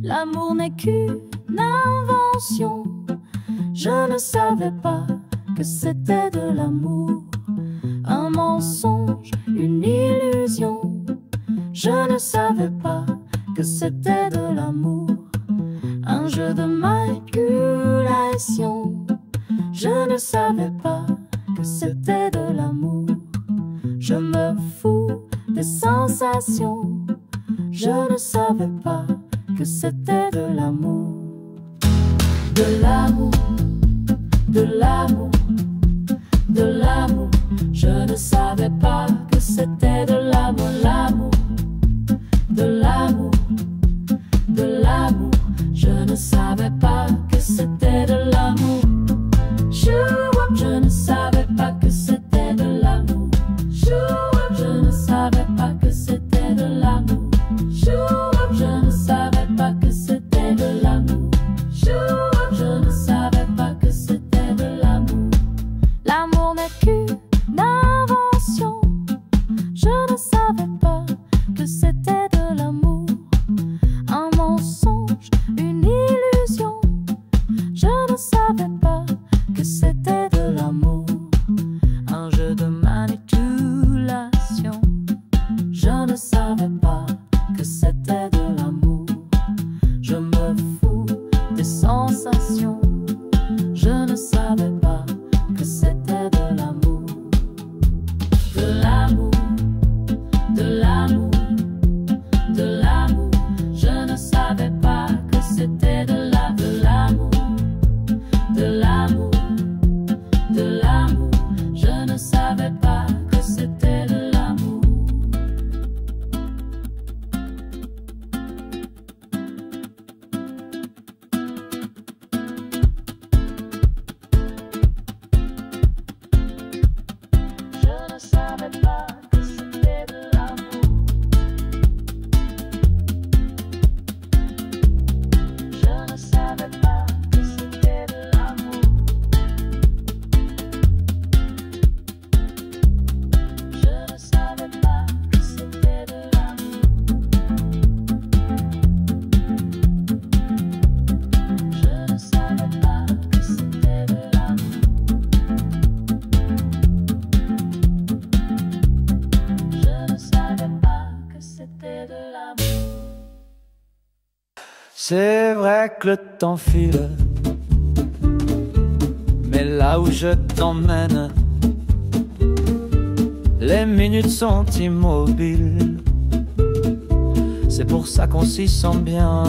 L'amour n'est qu'une invention. Je ne savais pas que c'était de l'amour. Un mensonge, une illusion. Je ne savais pas que c'était de l'amour. Un jeu de manipulation. Je ne savais pas que c'était de l'amour. Je me fous des sensations. Je ne savais pas que c'était de l'amour. De l'amour, de l'amour, de l'amour. Je ne savais pas que c'était de l'amour, l'amour, de l'amour, de l'amour. Je ne savais pas que c'était de l'amour. Je ne savais pas que c'était de l'amour. Je ne savais pas que c'était de l'amour. Je ne savais pas que c'était de l'amour. Je ne savais pas que c'était de l'amour. L'amour n'est qu'une invention. Je ne savais pas que c'était de l'amour. Un mensonge, une illusion. Je ne savais pas que c'était de l'amour. Un jeu de manipulation. Je ne savais pas que c'était de l'amour. Je me fous des sensations. Je ne savais pas que c'était de l'amour. De l'amour, de l'amour, de l'amour. Je ne savais pas que c'était de l'amour. De l'amour, de l'amour. Je ne savais pas que c'était de l'amour. Je ne savais pas que c'était de l'amour. Je ne savais pas que c'était de l'amour. Je ne savais pas que c'était de l'amour. Je ne savais pas que c'était de l'amour. Je ne savais pas que c'était de l'amour. C'est vrai que le temps file, mais là où je t'emmène, les minutes sont immobiles. C'est pour ça qu'on s'y sent bien.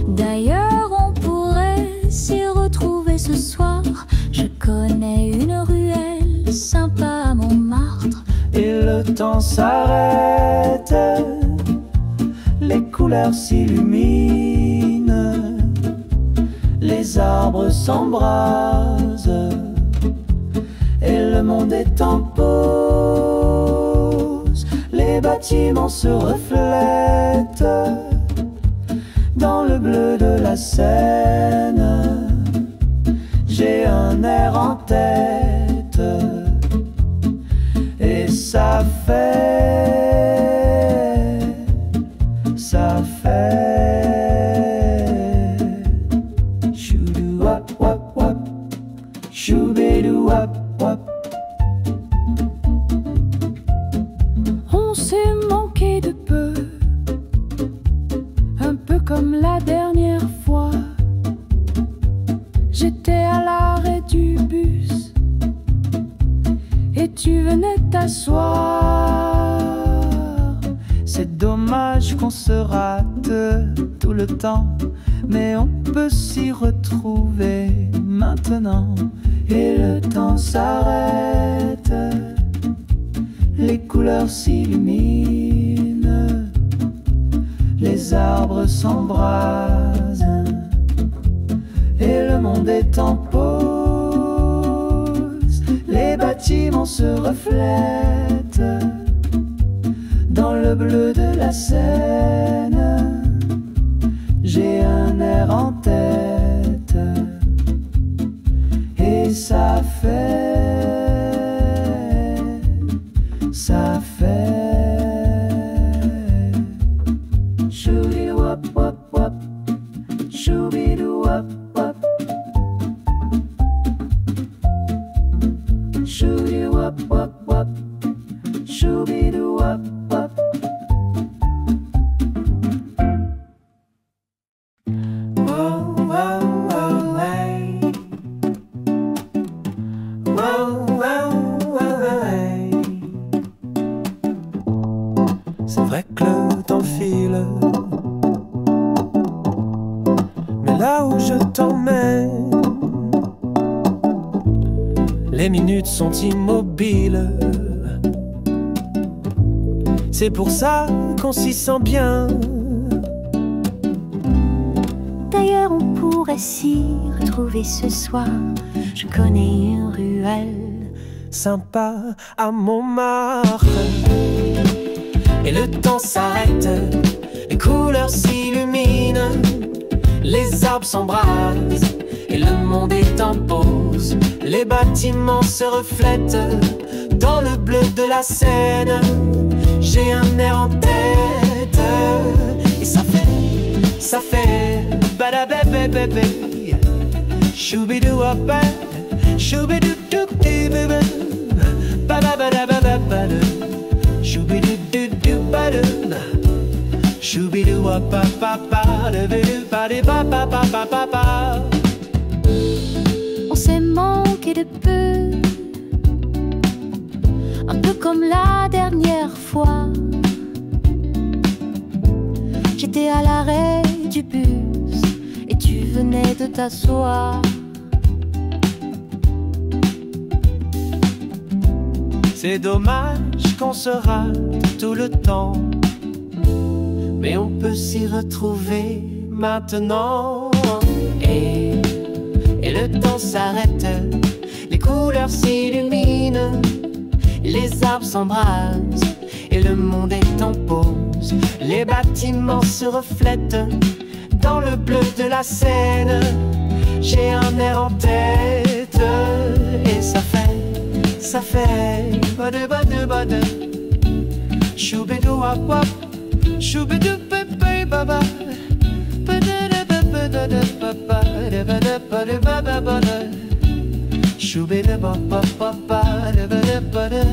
D'ailleurs, on pourrait s'y retrouver ce soir. Je connais une ruelle sympa à Montmartre. Et le temps s'arrête, les couleurs s'illuminent, les arbres s'embrasent, et le monde est en pause. Les bâtiments se reflètent dans le bleu de la Seine. J'ai un air en tête, et ça fait choudou wap wap wap, choubédou wap wap. On s'est manqué de peu, un peu comme la dernière fois. J'étais à l'arrêt du bus et tu venais t'asseoir. C'est dommage qu'on se rate tout le temps, mais on peut s'y retrouver maintenant. Et le temps s'arrête, les couleurs s'illuminent, les arbres s'embrasent, et le monde est en pause. Les bâtiments se reflètent dans le bleu de la Seine. J'ai un air en tête, et ça fait C'est vrai que le temps file, mais là où je t'emmène, les minutes sont immobiles. C'est pour ça qu'on s'y sent bien. D'ailleurs, on pourrait s'y retrouver ce soir. Je connais une ruelle sympa à Montmartre. Et le temps s'arrête, les couleurs s'illuminent, les arbres s'embrasent et le monde est en pause. Les bâtiments se reflètent dans le bleu de la Seine. J'ai un air en tête et ça fait badabébébébé, choubidouapa, choubidoudoubdibébé, bababadabababada, choubidoudoubdibada, choubidouapapapapapapapapapapa. On s'est manqué de peu, un peu comme la dernière fois. J'étais à l'arrêt du bus et tu venais de t'asseoir. C'est dommage qu'on se rate tout le temps, mais on peut s'y retrouver maintenant. Et le temps s'arrête, les couleurs s'illuminent, les arbres s'embrasent et le monde est en pause. Les bâtiments se reflètent dans le bleu de la Seine. J'ai un air en tête et ça fait badabadabada, choubidouapap, choubidoupepeibaba, badabadabadabadabadabadabada, choubidabapapapabadabadabada.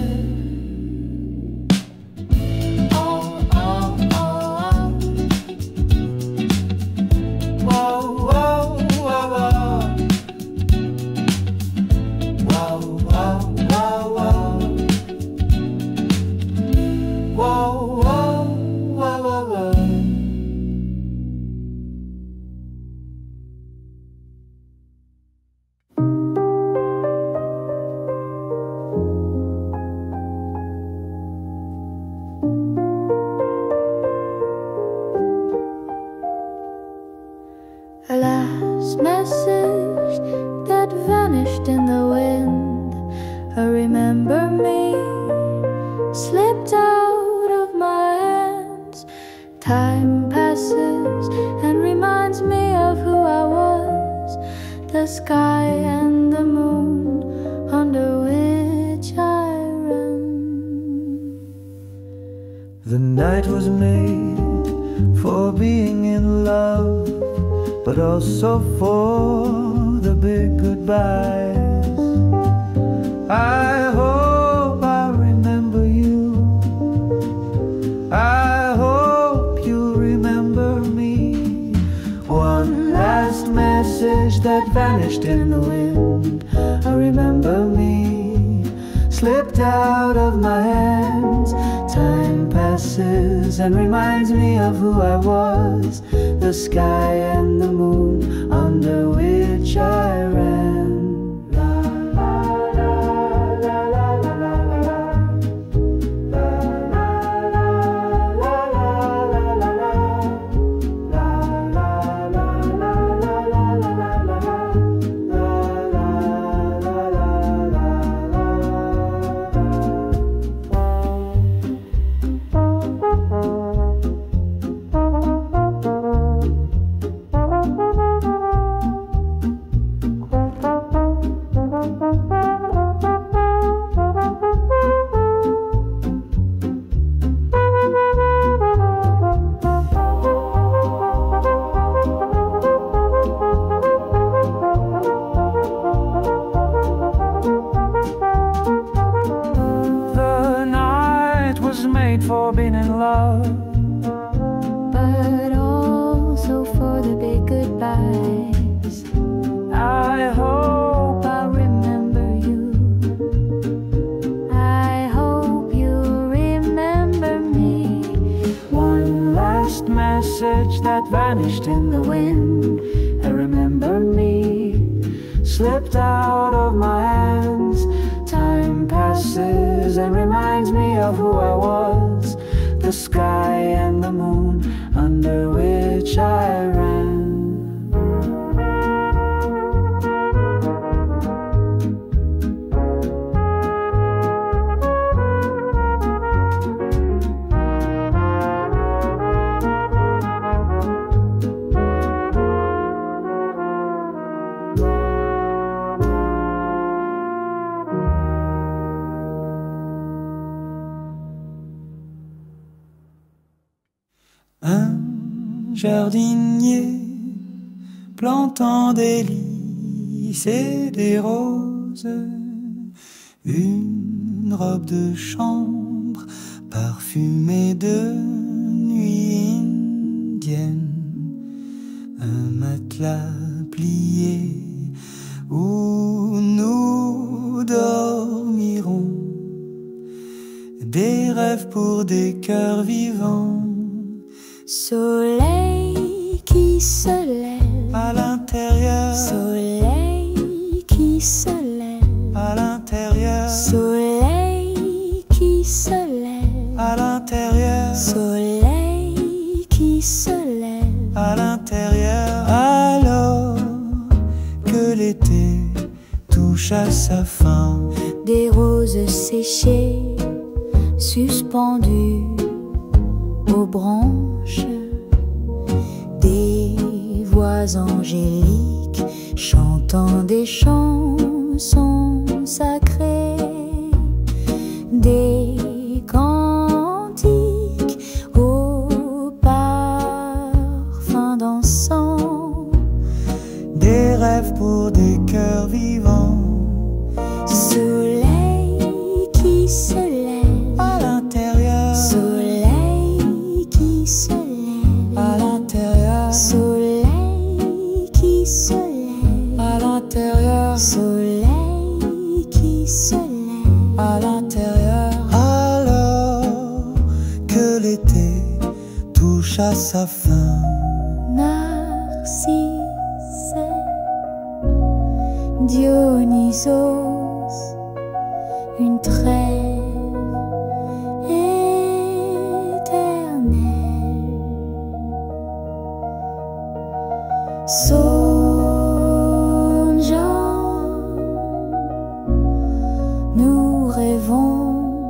A last message that vanished in the wind. Remember me slipped out of my hands. Time passes and reminds me of who I was. The sky and the moon under which I ran. The night was made for being in love, but also for the big goodbyes. I hope I remember you. I hope you remember me. One last message that vanished in the wind. Remember me slipped out of my hands. Time passes and reminds me of who I was. The sky and the moon under which I ran. For being in love, but also for the big goodbyes. I hope I remember you. vanished in the wind. And remember me slipped out of my hands. Time passes and reminds me of who I was, the sky and the moon under which I ran. Un jardinier plantant des lys et des roses, une robe de chambre parfumée de nuit indienne, un matelas plié où nous dormirons, des rêves pour des cœurs vivants. Soleil qui se lève à l'intérieur, soleil qui se lève à l'intérieur, soleil qui se lève à l'intérieur, soleil qui se lève à l'intérieur. Alors que l'été touche à sa fin, des roses séchées suspendues aux branches, des voix angéliques chantant des chansons sacrées, des cantiques au parfum d'encens, des rêves pour des cœurs vivants. Soleil qui se lève à l'intérieur, soleil qui se lève à l'intérieur, soleil qui se lève à l'intérieur, soleil qui se lève à l'intérieur. Alors que l'été touche à sa fin, Narcisse, Dionysos, une trêve éternelle. Songeant, nous rêvons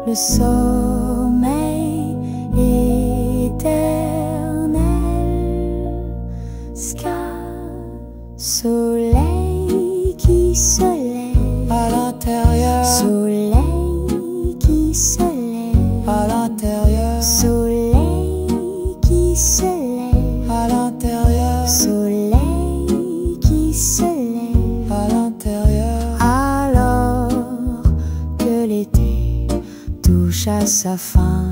le sommeil éternel. Sky, soleil qui se lève à l'intérieur, soleil qui se lève à l'intérieur, soleil qui se lève à l'intérieur, soleil qui se lève à l'intérieur. alors que l'été touche à sa fin.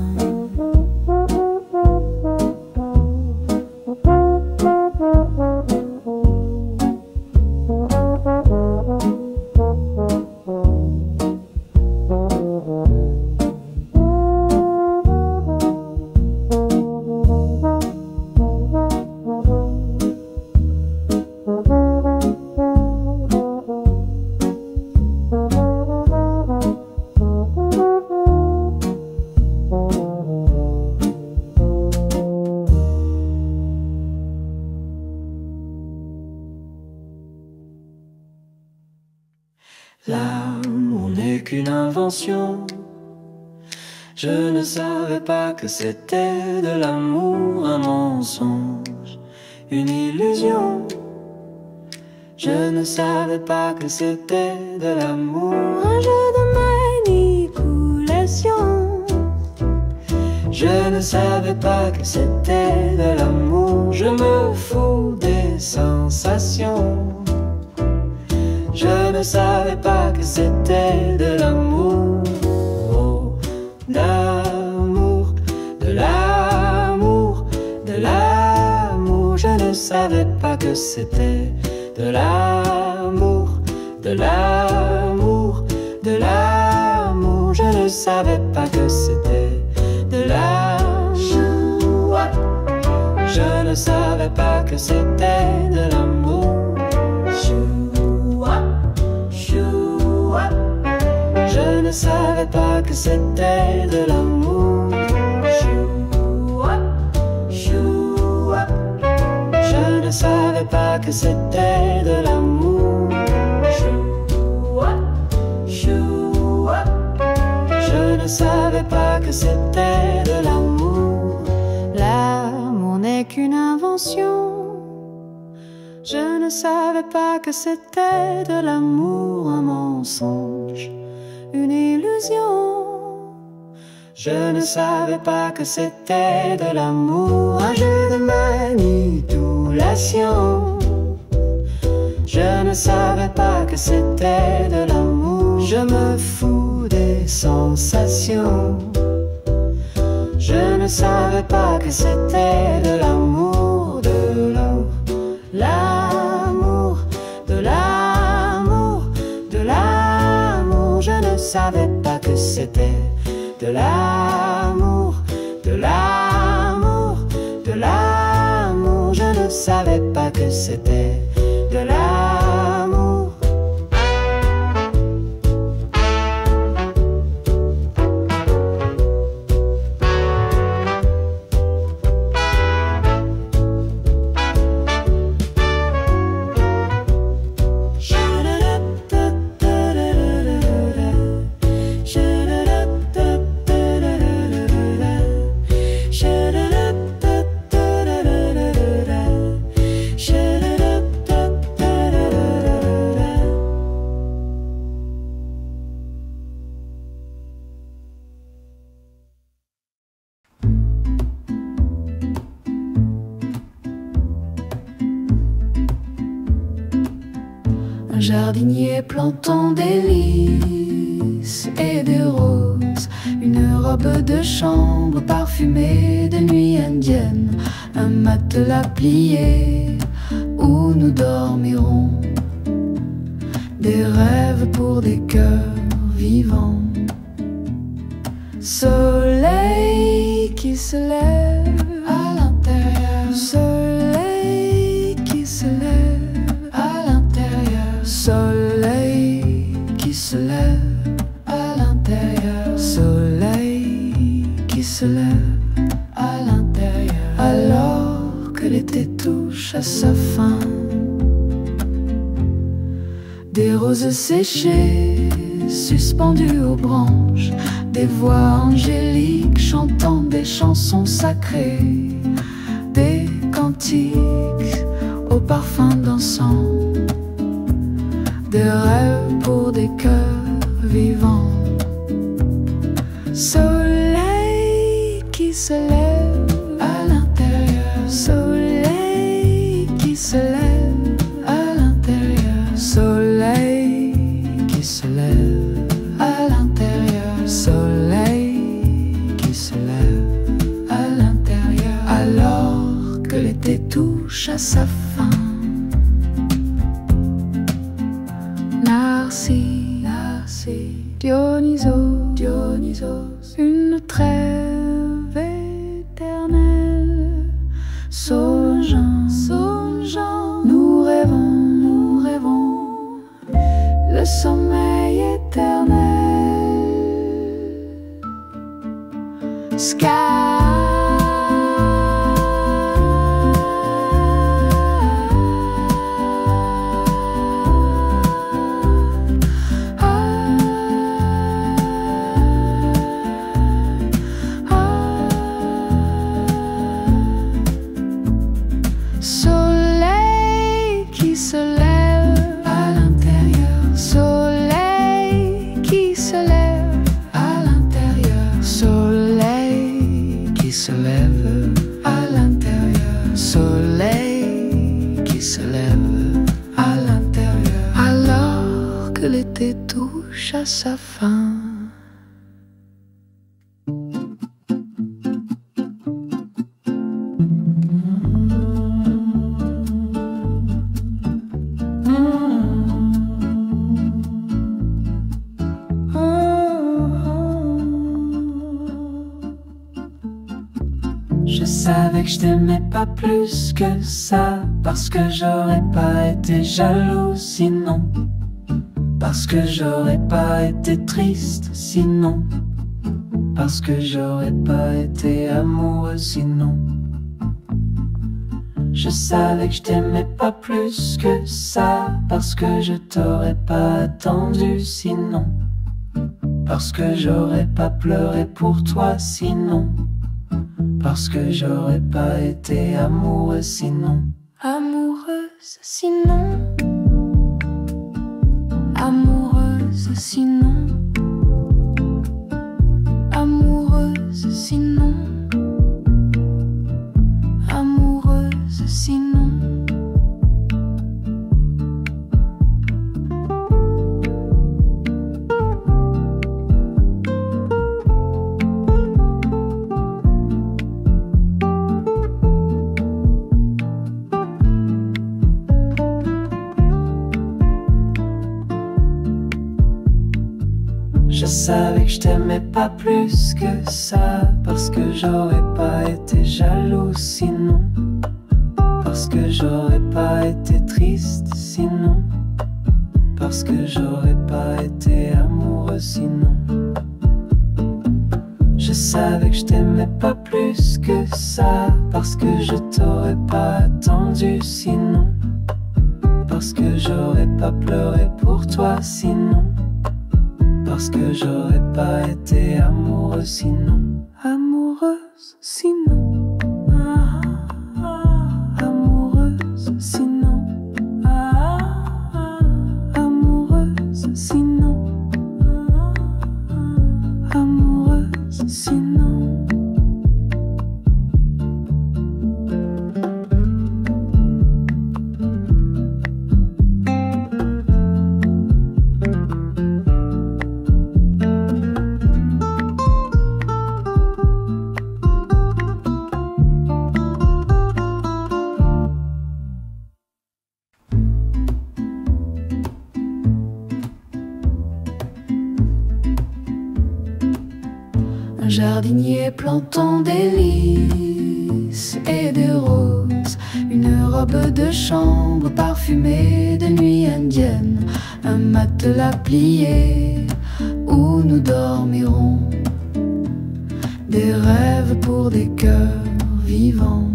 L'amour n'est qu'une invention. Je ne savais pas que c'était de l'amour, un mensonge, une illusion. Je ne savais pas que c'était de l'amour, un jeu de manipulation. Je ne savais pas que c'était de l'amour, je me fous des sensations. Je ne savais pas que c'était de l'amour, oh, l'amour, de l'amour, de l'amour. Je ne savais pas que c'était de l'amour, de l'amour, de l'amour. Je ne savais pas que c'était de l'amour. Je ne savais pas que c'était de l'amour. Chou-wap, chou-wap. Je ne savais pas que c'était de l'amour. Chou-wap, chou-wap. Je ne savais pas que c'était de l'amour. Chou-wap, chou-wap. Je ne savais pas que c'était de l'amour. L'amour n'est qu'une invention. Je ne savais pas que c'était de l'amour, un mensonge, une illusion. Je ne savais pas que c'était de l'amour, un jeu de manipulation. Je ne savais pas que c'était de l'amour. Je me fous des sensations. Je ne savais pas que c'était de l'amour, de l'amour, de l'amour, de l'amour. Je ne savais pas que c'était de l'amour, de l'amour, de l'amour. Je ne savais pas que c'était de l'amour. Un jardinier plantant des lys et des roses, une robe de chambre parfumée de nuit indienne, un matelas plié où nous dormirons, des rêves pour des cœurs vivants. Soleil qui se lève à l'intérieur, soleil qui se lève à l'intérieur, soleil qui se lève à l'intérieur, soleil qui se lève à l'intérieur. Alors que l'été touche à sa fin, des roses séchées suspendues aux branches, des voix angéliques chantant des chansons sacrées, des cantiques au parfum d'encens, des rêves pour des cœurs vivants. Soleil qui se lève à l'intérieur, soleil qui se lève à l'intérieur, soleil qui se lève à l'intérieur, soleil qui se lève à l'intérieur. Alors que l'été touche à sa fin, Narcisse, Dionysos, une trêve éternelle. Songeant, nous rêvons, le sommeil éternel. Soleil qui se lève à l'intérieur, soleil qui se lève à l'intérieur, soleil qui se lève à l'intérieur, soleil qui se lève à l'intérieur. Alors que l'été touche à sa fin, je savais que je t'aimais pas plus que ça, parce que j'aurais pas été jaloux sinon, parce que j'aurais pas été triste sinon, parce que j'aurais pas été amoureux sinon. Je savais que je t'aimais pas plus que ça, parce que je t'aurais pas attendu sinon, parce que j'aurais pas pleuré pour toi sinon, parce que j'aurais pas été amoureux sinon. Amoureuse sinon, amoureuse sinon, amoureuse sinon, amoureuse sinon. Je savais que je t'aimais pas plus que ça, parce que j'aurais pas été jaloux sinon, parce que j'aurais pas été triste sinon, parce que j'aurais pas été amoureux sinon. Je savais que je t'aimais pas plus que ça, parce que je t'aurais pas attendu sinon, parce que j'aurais pas pleuré pour toi sinon, parce que j'aurais pas été amoureux sinon. Amoureuse sinon, ah, ah, amoureuse sinon, ah, ah, amoureuse sinon, ah, ah, amoureuse sinon. Un jardinier plantant des lys et des roses, une robe de chambre parfumée de nuit indienne, un matelas plié où nous dormirons, des rêves pour des cœurs vivants.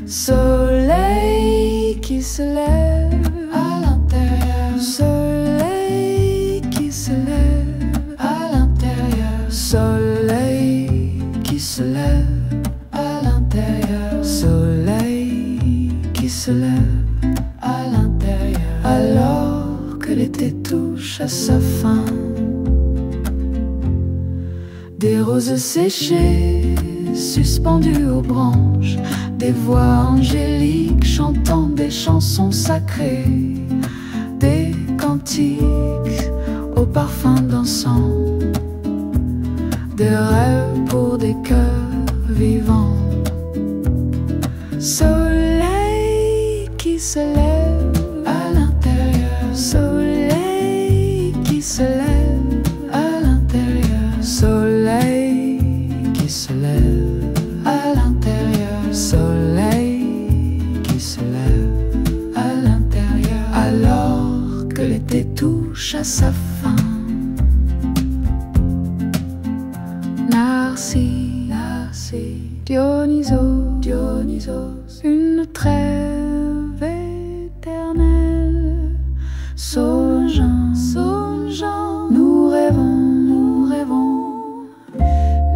Soleil qui se lève à l'intérieur, soleil qui se lève à l'intérieur, soleil qui se lève à l'intérieur, soleil qui se lève à l'intérieur. Alors que l'été touche à sa fin, des roses séchées suspendues aux branches, des voix angéliques chantant des chansons sacrées, des cantiques au parfum d'encens, des rêves pour des cœurs vivants. Soleil qui se lève à l'intérieur, soleil qui se lève à l'intérieur, soleil qui se lève à l'intérieur, soleil qui se lève à l'intérieur. Alors que l'été touche à sa fin, Narcisse, Dionysos, une trêve éternelle. Songeant, nous rêvons,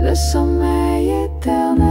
le sommeil éternel.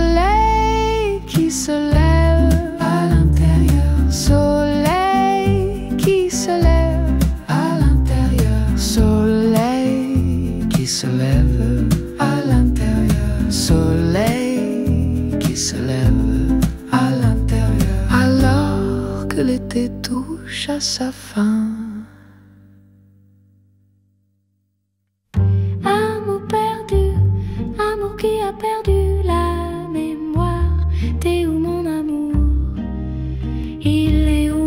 Soleil qui se lève à l'intérieur, soleil qui se lève à l'intérieur, soleil qui se lève à l'intérieur, soleil qui se lève à l'intérieur. Alors que l'été l'été touche à sa fin. Amour perdu, amour qui a perdu la mémoire. T'es où mon amour? Il est où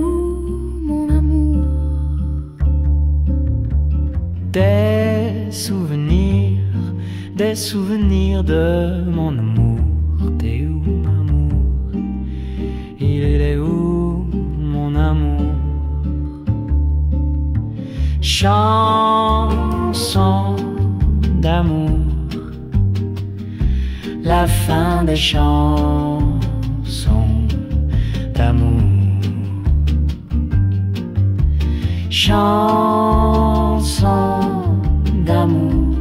mon amour? Des souvenirs de mon amour. T'es où mon amour? Il est où mon amour? Chanson d'amour, la fin des chansons d'amour. Chanson d'amour,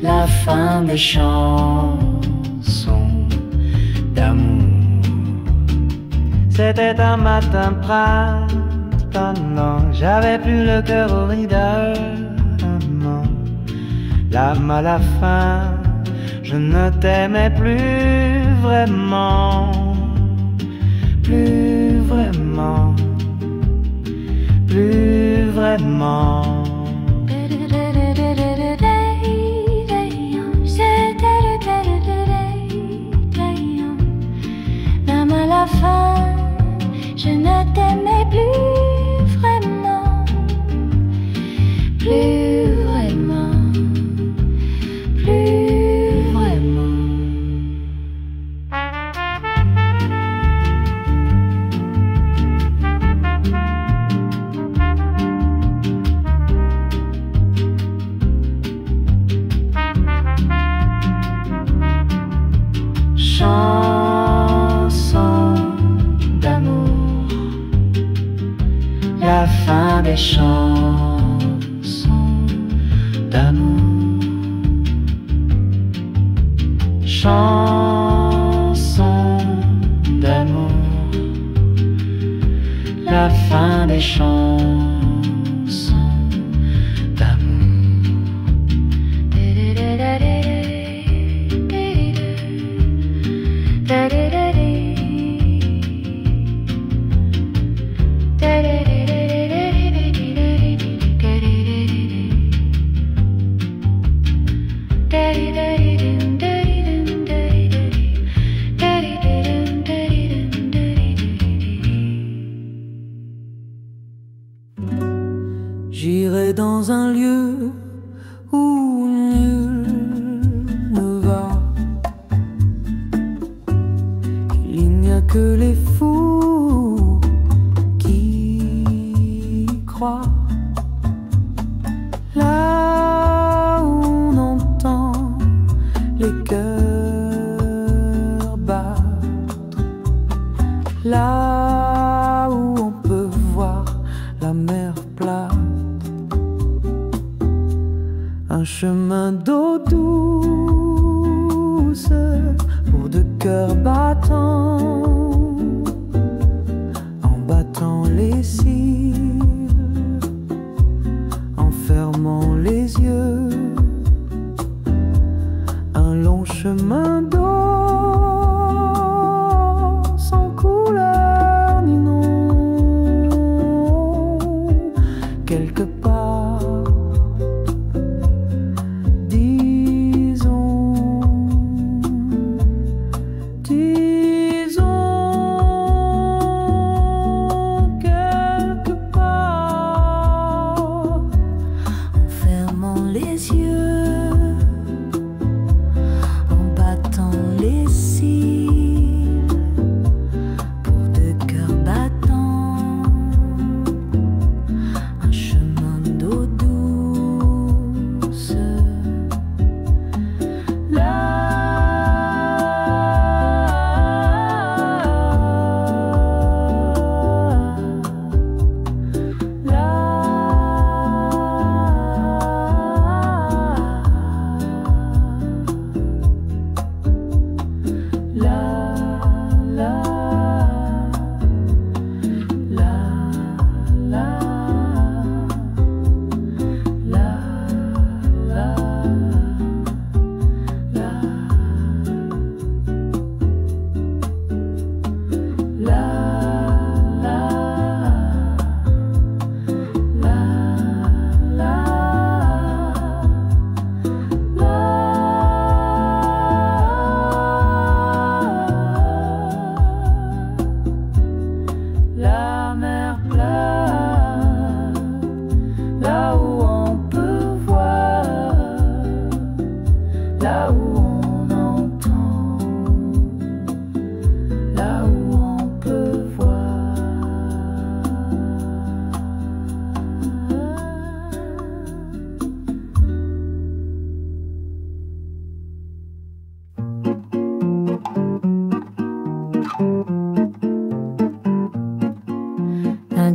la fin des chansons d'amour. C'était un matin printemps, j'avais plus le cœur au rigueur. L'âme à la fin, je ne t'aimais plus vraiment, plus vraiment, plus vraiment. Même à la fin, je ne t'aimais plus vraiment, plus vraiment, plus vraiment. Chanson d'amour, la fin des chansons d'amour. Chanson d'amour, la fin des chansons d'amour. J'irai dans un lieu où nul ne va. Il n'y a que les fous qui croient. Là où on entend les cœurs battre. Là où on peut voir la mer plate. Un chemin d'eau douce pour deux cœurs battants, en battant les cils, en fermant les yeux. Un long chemin d'eau sans couleur ni nom, quelque part. Les yeux en battant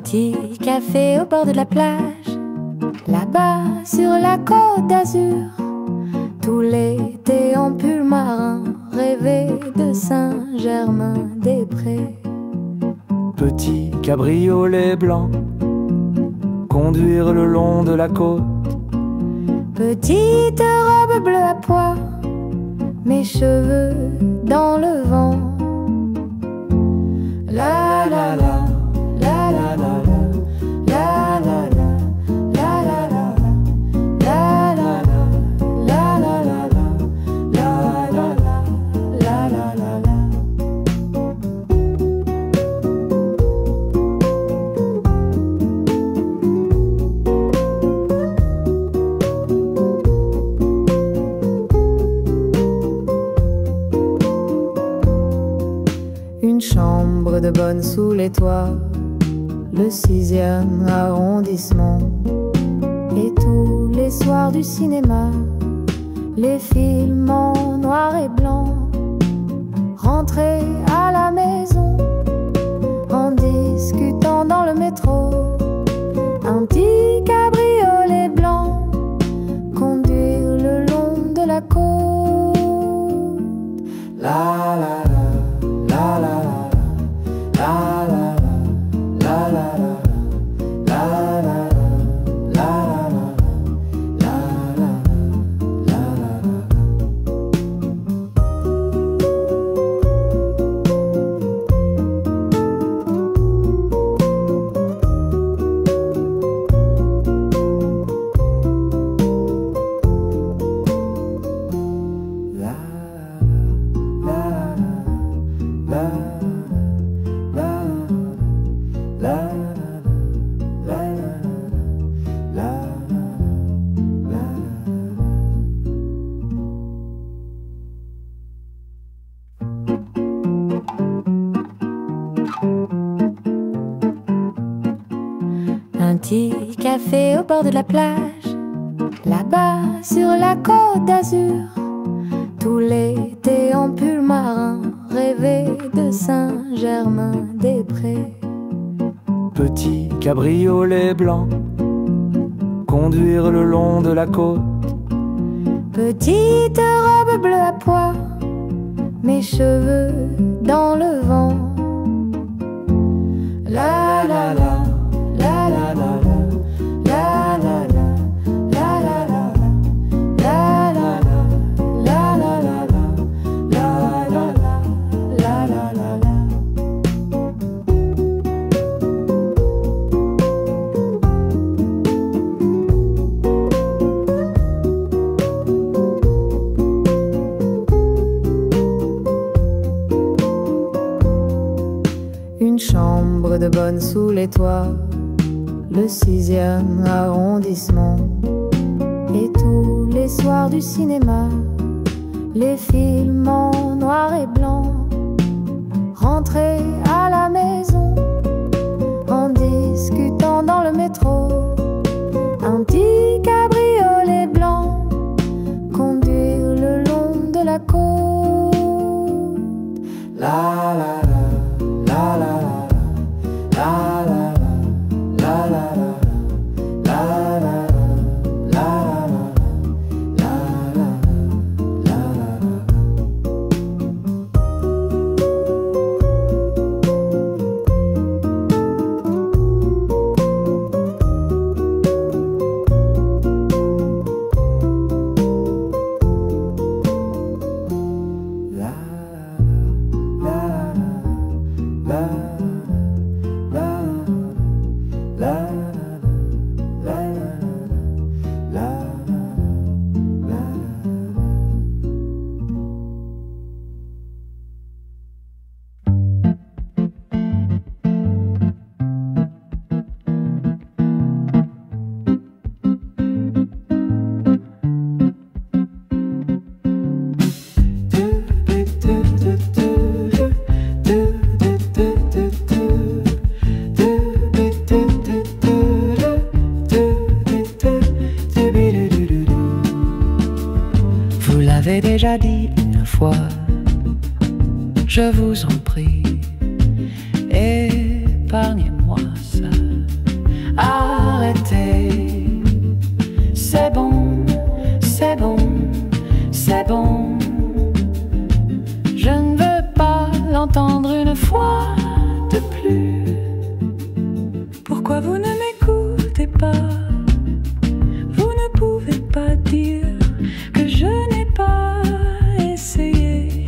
petit café au bord de la plage, là-bas sur la côte d'Azur. Tout l'été en pull marin, rêver de Saint-Germain-des-Prés. Petit cabriolet blanc, conduire le long de la côte. Petite robe bleue à pois, mes cheveux dans le vent. La la la, la la la la, la la la, la la la, la la la, la la la, la la la, la la la. Une chambre de bonne sous les toits, le 6e arrondissement. Et tous les soirs du cinéma, les films en noir et blanc. Rentrer à la maison en discutant dans le métro. Un petit cabriolet blanc, conduire le long de la côte. La la la. La la la, la la la, la la la, la la la, la Un petit café au bord de la plage, là-bas sur la côte d'Azur. Tout l'été en pull marin, rêver de Saint-Germain-des-Prés. Petit cabriolet blanc, conduire le long de la côte. Petite robe bleue à pois, mes cheveux dans le vent. La la la, la la la, la la la, la la la, la la la, la la la, la la la, la la la. Une chambre de bonne sous les toits, le 6e arrondissement. Et tous les soirs du cinéma, les films en noir et blanc. Rentrer à la maison en discutant dans le métro. Un petit cabriolet blanc, conduire le long de la côte. La la la, la la la, la la la, la la la, la la la, la la la. l'avez déjà dit une fois, je vous en prie, épargnez-moi ça. l'entendre une fois de plus. Pourquoi vous ne m'écoutez pas? Vous ne pouvez pas dire que je n'ai pas essayé.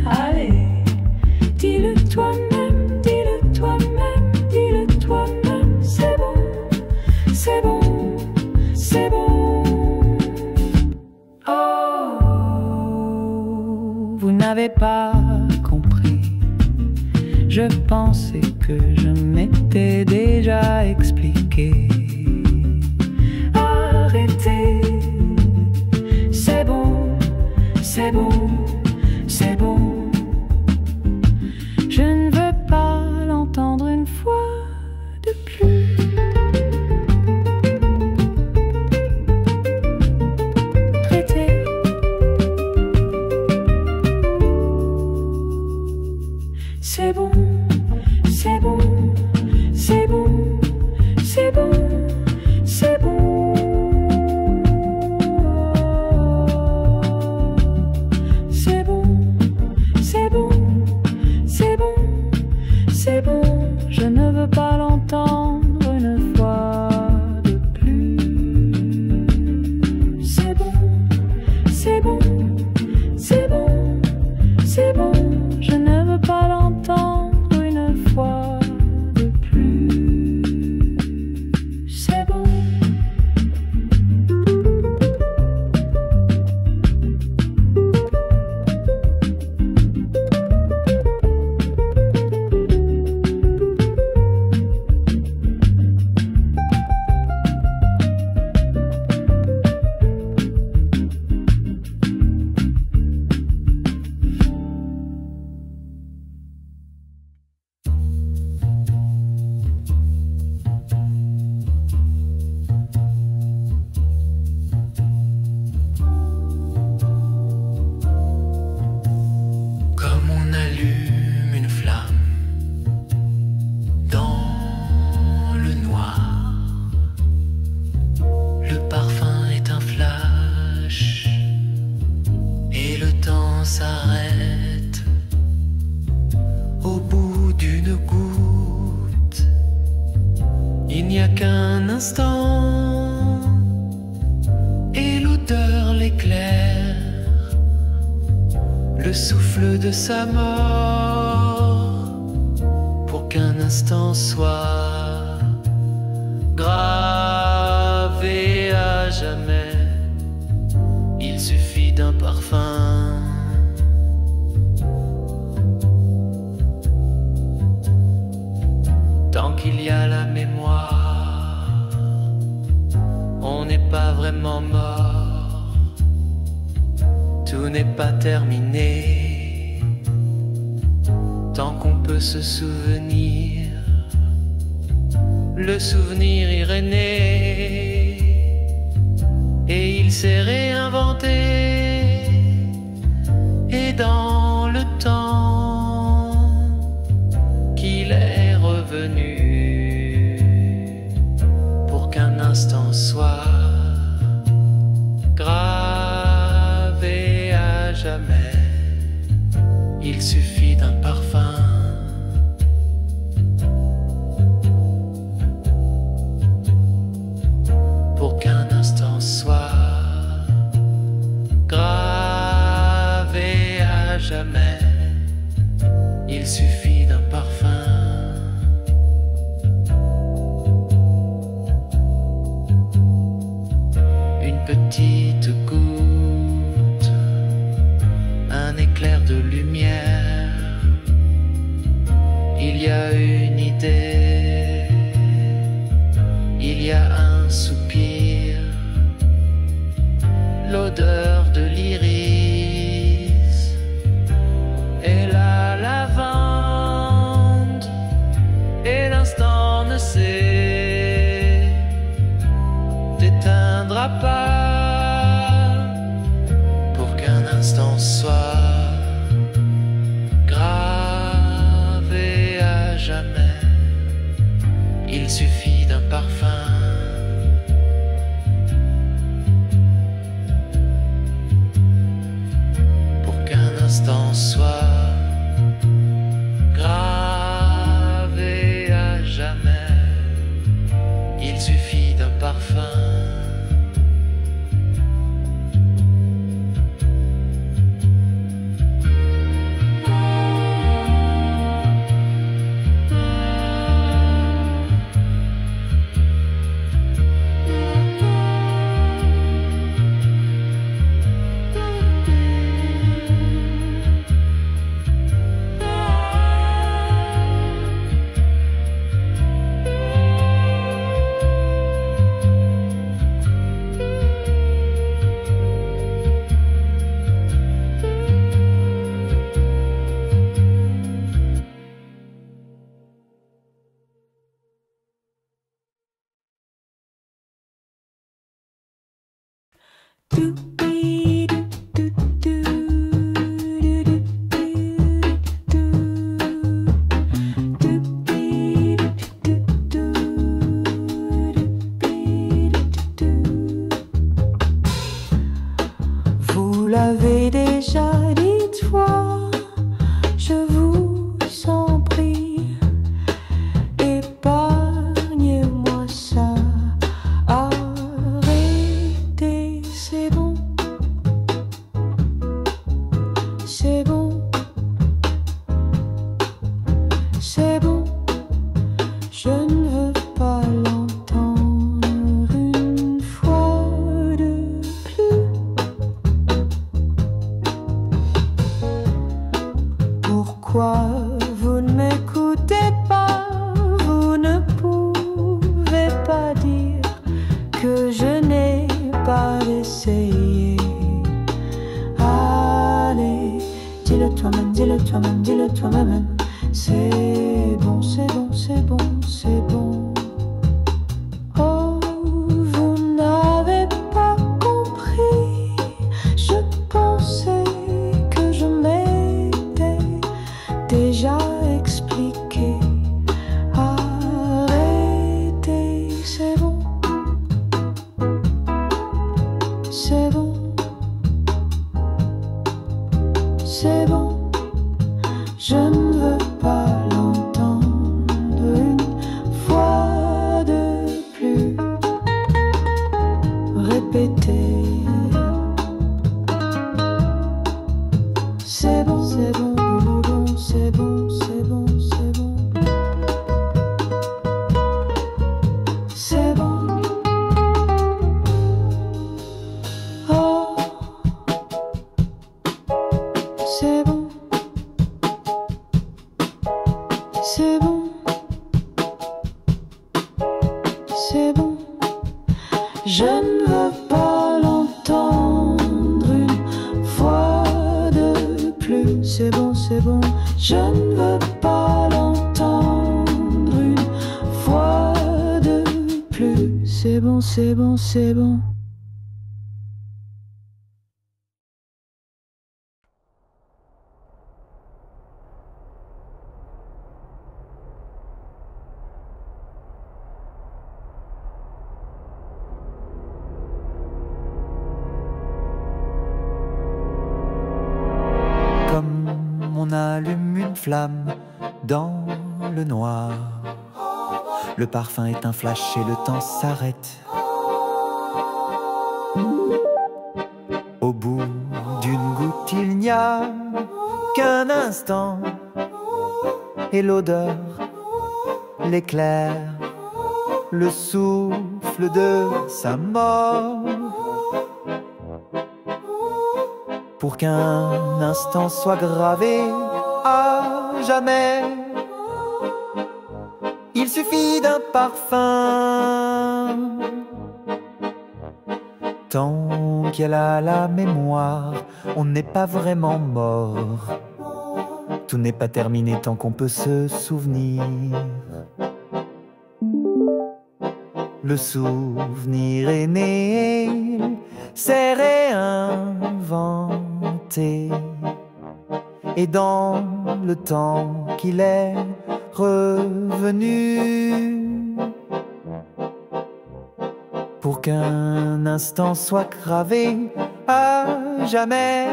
Allez, dis-le toi-même, dis-le toi-même, dis-le toi-même. C'est bon, c'est bon, c'est bon. Oh, vous n'avez pas compris. Je pensais que je m'étais déjà expliqué. Arrêtez, c'est bon, c'est bon, c'est bon. Je ne veux pas l'entendre une fois de plus. Arrêtez. C'est bon, c'est bon, c'est bon, c'est bon, c'est bon. C'est bon, c'est bon, c'est bon, c'est bon. Je ne veux pas l'entendre une fois de plus. C'est bon, c'est bon, c'est bon, c'est bon. Je ne veux pas l'entendre une fois de plus. C'est bon. Comme on allume une flamme dans le noir, le parfum est un flash et le temps s'arrête au bout d'une goutte. Il n'y a qu'un instant et l'odeur l'éclaire, le souffle de sa mort, pour qu'un instant soit gravé à jamais. Il suffit d'un parfum. Tant qu'il y a la mémoire, on n'est pas vraiment mort. Tout n'est pas terminé. Tant qu'on peut se souvenir, le souvenir irait né et il s'est réinventé. Et dans le temps qu'il est revenu, pour qu'un instant soit gravé à jamais, il suffit d'un parfum. Pour qu'un instant soit gravé à jamais, il suffit d'un parfum. Une petite goutte, un éclair de lumière. Il y a une idée, il y a un soupir, l'odeur de l'iris Vous l'avez déjà dit, toi, je vous en prie, épargnez-moi ça. Arrêtez, c'est bon, c'est bon, c'est bon, je ne veux pas l'entendre une fois de plus. Pourquoi vous ne m'écoutez pas? Vous ne pouvez pas dire que je n'ai pas essayé. Allez, dis-le toi-même, dis-le toi-même, dis-le toi-même. C'est bon, c'est bon, c'est bon, c'est bon. Oh, vous n'avez pas compris. Je pensais que je m'étais déjà expliqué. Arrêtez, c'est bon, c'est bon, c'est bon. Je ne veux pas l'entendre une fois de plus. Répétez. C'est bon, c'est bon, c'est bon, c'est bon, c'est bon. C'est bon. Oh, c'est bon. C'est bon. C'est bon. Je ne veux pas l'entendre une fois de plus. C'est bon, c'est bon. Je ne veux pas l'entendre une fois de plus. C'est bon, c'est bon, c'est bon. Comme on allume une flamme dans le noir, le parfum est un flash et le temps s'arrête. Au bout d'une goutte, il n'y a qu'un instant, et l'odeur, l'éclair, le souffle de sa mort. Pour qu'un instant soit gravé à jamais, il suffit d'un parfum. Tant qu'elle a la mémoire, on n'est pas vraiment mort. Tout n'est pas terminé tant qu'on peut se souvenir. Le souvenir est né, s'est réinventé, et dans le temps qu'il est revenu, pour qu'un instant soit gravé à jamais,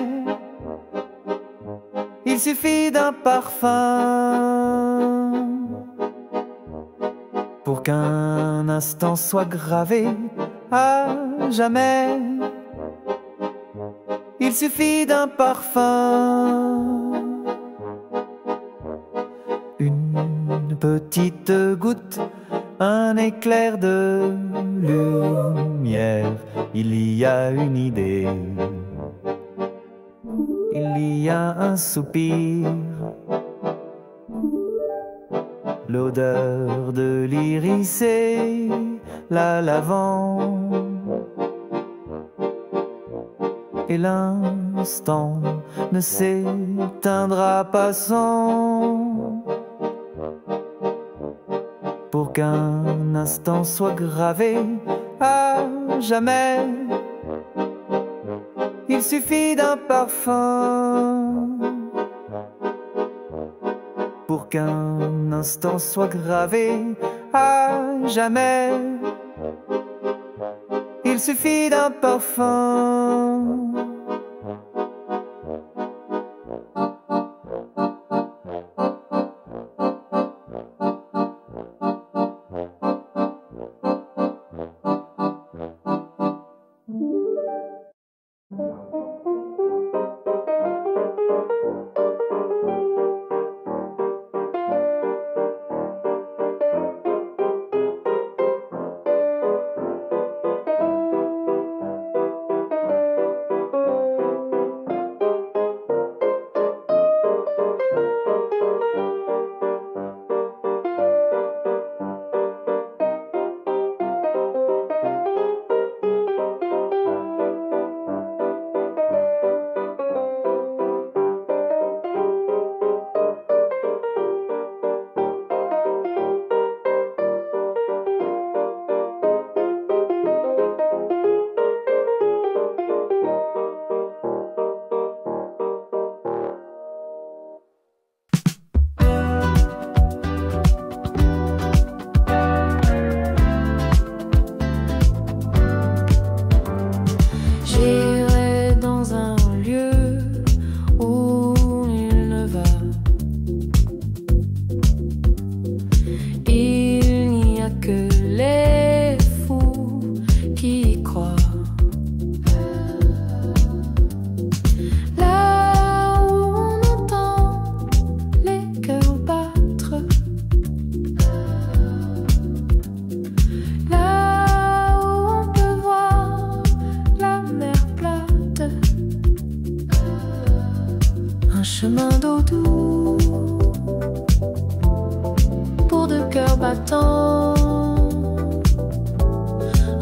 il suffit d'un parfum. Pour qu'un instant soit gravé à jamais, il suffit d'un parfum. Une petite goutte, un éclair de lumière, il y a une idée, il y a un soupir, l'odeur de l'iris et la lavande, et l'instant ne s'éteindra pas sans, pour qu'un instant soit gravé à jamais, Il suffit d'un parfum pour qu'un instant soit gravé à jamais. Il suffit d'un parfum. Un chemin d'eau doux pour deux cœurs battants,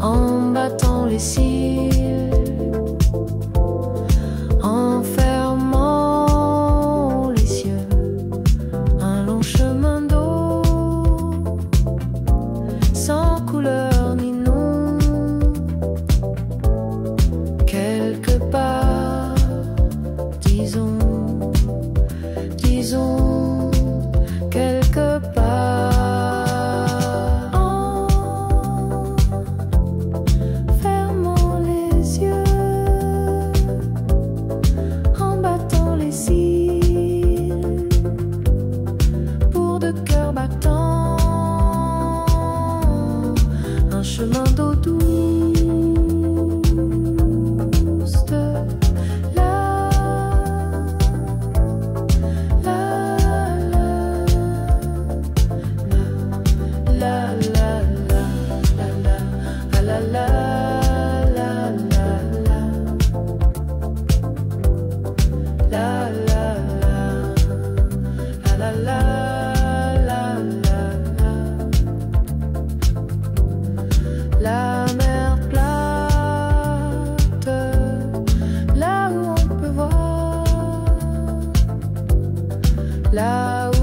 en battant les cils, en fermant les yeux. Un long chemin d'eau sans couleur ni nom, quelque part, disons quelque part, en fermant les yeux, en battant les cils, pour deux cœurs battants, un chemin d'eau douce. La mer plate, là où on peut voir, là où